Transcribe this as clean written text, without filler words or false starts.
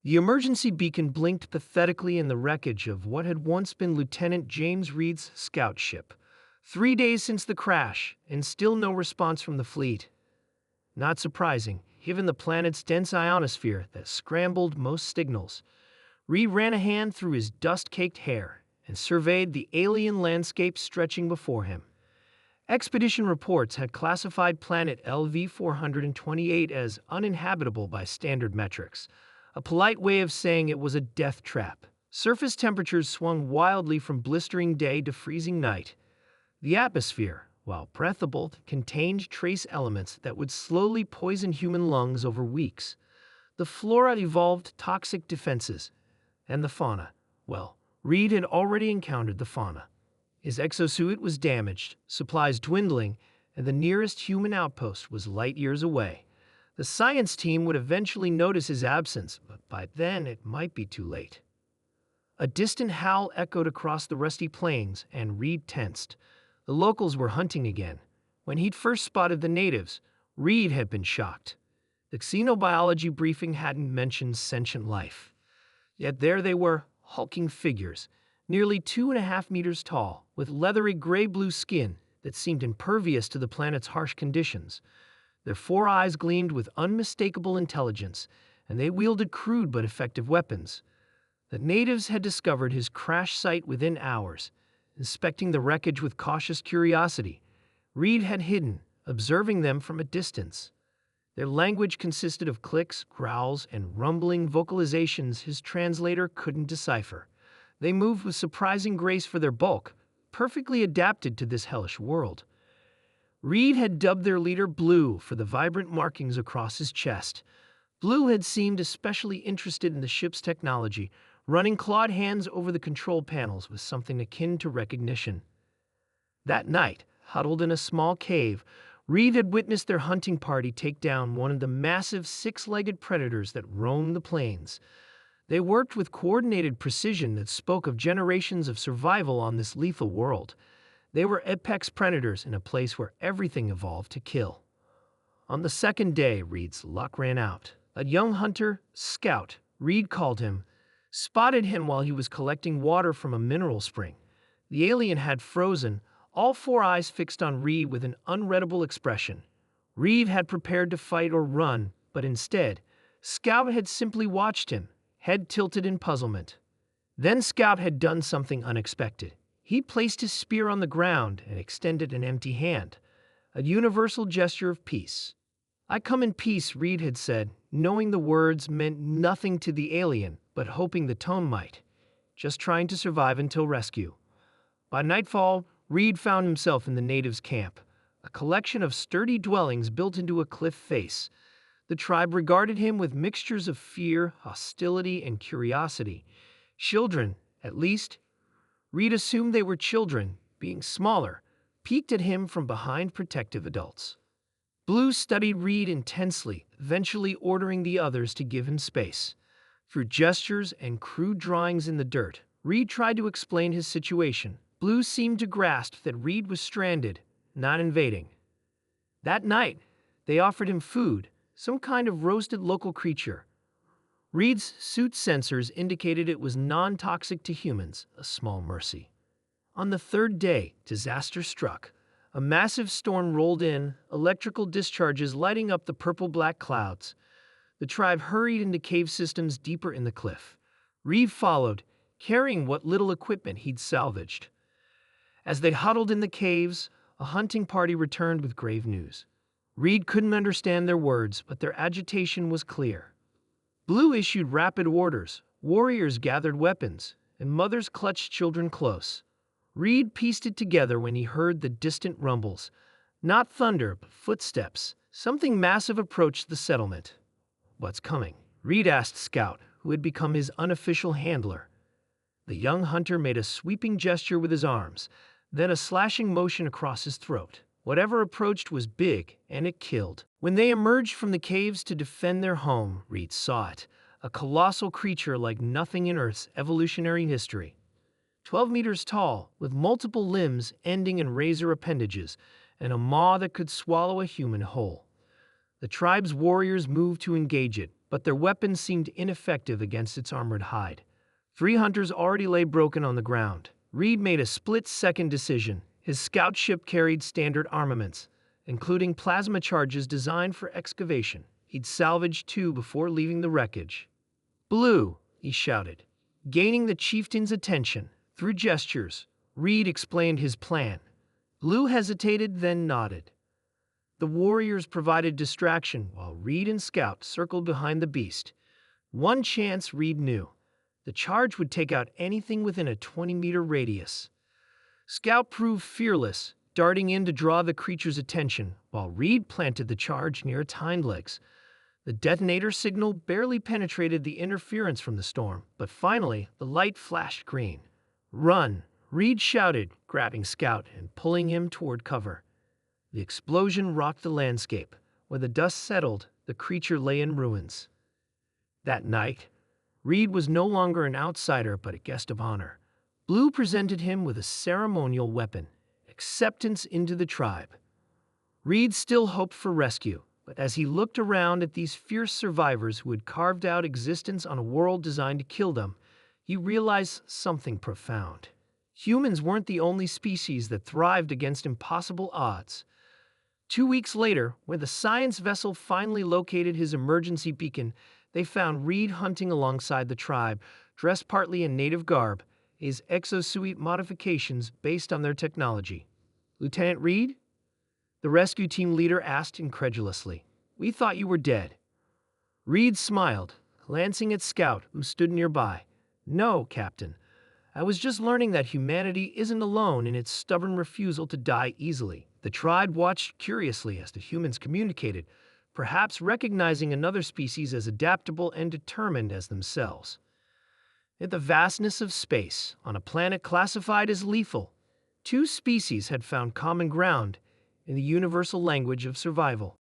The emergency beacon blinked pathetically in the wreckage of what had once been Lieutenant James Reed's scout ship. 3 days since the crash, and still no response from the fleet. Not surprising, given the planet's dense ionosphere that scrambled most signals. Reed ran a hand through his dust-caked hair and surveyed the alien landscape stretching before him. Expedition reports had classified planet LV-428 as uninhabitable by standard metrics, a polite way of saying it was a death trap. Surface temperatures swung wildly from blistering day to freezing night. The atmosphere, while breathable, contained trace elements that would slowly poison human lungs over weeks. The flora evolved toxic defenses, and the fauna, well, Reed had already encountered the fauna. His exosuit was damaged, supplies dwindling, and the nearest human outpost was light years away. The science team would eventually notice his absence, but by then it might be too late. A distant howl echoed across the rusty plains, and Reed tensed. The locals were hunting again. When he'd first spotted the natives, Reed had been shocked. The xenobiology briefing hadn't mentioned sentient life. Yet there they were, hulking figures, nearly 2.5 meters tall, with leathery gray-blue skin that seemed impervious to the planet's harsh conditions. Their 4 eyes gleamed with unmistakable intelligence, and they wielded crude but effective weapons. The natives had discovered his crash site within hours. Inspecting the wreckage with cautious curiosity, Reed had hidden, observing them from a distance. Their language consisted of clicks, growls, and rumbling vocalizations his translator couldn't decipher. They moved with surprising grace for their bulk, perfectly adapted to this hellish world. Reed had dubbed their leader Blue for the vibrant markings across his chest. Blue had seemed especially interested in the ship's technology, running clawed hands over the control panels with something akin to recognition. That night, huddled in a small cave, Reed had witnessed their hunting party take down one of the massive 6-legged predators that roamed the plains. They worked with coordinated precision that spoke of generations of survival on this lethal world. They were apex predators in a place where everything evolved to kill. On the second day, Reed's luck ran out. A young hunter, Scout, Reed called him, spotted him while he was collecting water from a mineral spring. The alien had frozen, all 4 eyes fixed on Reed with an unreadable expression. Reed had prepared to fight or run, but instead, Scout had simply watched him, head tilted in puzzlement. Then Scout had done something unexpected. He placed his spear on the ground and extended an empty hand, a universal gesture of peace. "I come in peace," Reed had said, knowing the words meant nothing to the alien, but hoping the tone might. Just trying to survive until rescue. By nightfall, Reed found himself in the natives' camp, a collection of sturdy dwellings built into a cliff face. The tribe regarded him with mixtures of fear, hostility, and curiosity. Children, at least. Reed assumed they were children, being smaller, peeked at him from behind protective adults. Blue studied Reed intensely, eventually ordering the others to give him space. Through gestures and crude drawings in the dirt, Reed tried to explain his situation. Blue seemed to grasp that Reed was stranded, not invading. That night, they offered him food, some kind of roasted local creature. Reed's suit sensors indicated it was non-toxic to humans, a small mercy. On the third day, disaster struck. A massive storm rolled in, electrical discharges lighting up the purple-black clouds. The tribe hurried into cave systems deeper in the cliff. Reed followed, carrying what little equipment he'd salvaged. As they huddled in the caves, a hunting party returned with grave news. Reed couldn't understand their words, but their agitation was clear. Blue issued rapid orders, warriors gathered weapons, and mothers clutched children close. Reed pieced it together when he heard the distant rumbles. Not thunder, but footsteps. Something massive approached the settlement. "What's coming?" Reed asked Scout, who had become his unofficial handler. The young hunter made a sweeping gesture with his arms, then a slashing motion across his throat. Whatever approached was big, and it killed. When they emerged from the caves to defend their home, Reed saw it, a colossal creature like nothing in Earth's evolutionary history. 12 meters tall, with multiple limbs ending in razor appendages, and a maw that could swallow a human whole. The tribe's warriors moved to engage it, but their weapons seemed ineffective against its armored hide. 3 hunters already lay broken on the ground. Reed made a split-second decision. His scout ship carried standard armaments, including plasma charges designed for excavation. He'd salvaged 2 before leaving the wreckage. "Blue," he shouted, gaining the chieftain's attention. Through gestures, Reed explained his plan. Blue hesitated, then nodded. The warriors provided distraction while Reed and Scout circled behind the beast. One chance, Reed knew. The charge would take out anything within a 20-meter radius. Scout proved fearless, darting in to draw the creature's attention, while Reed planted the charge near its hind legs. The detonator signal barely penetrated the interference from the storm, but finally the light flashed green. "Run!" Reed shouted, grabbing Scout and pulling him toward cover. The explosion rocked the landscape. When the dust settled, the creature lay in ruins. That night, Reed was no longer an outsider but a guest of honor. Blue presented him with a ceremonial weapon, acceptance into the tribe. Reed still hoped for rescue, but as he looked around at these fierce survivors who had carved out existence on a world designed to kill them, he realized something profound. Humans weren't the only species that thrived against impossible odds. 2 weeks later, when the science vessel finally located his emergency beacon, they found Reed hunting alongside the tribe, dressed partly in native garb, his exosuit modifications based on their technology. "Lieutenant Reed?" the rescue team leader asked incredulously. "We thought you were dead." Reed smiled, glancing at Scout, who stood nearby. "No, Captain. I was just learning that humanity isn't alone in its stubborn refusal to die easily." The tribe watched curiously as the humans communicated, perhaps recognizing another species as adaptable and determined as themselves. In the vastness of space, on a planet classified as lethal, 2 species had found common ground in the universal language of survival.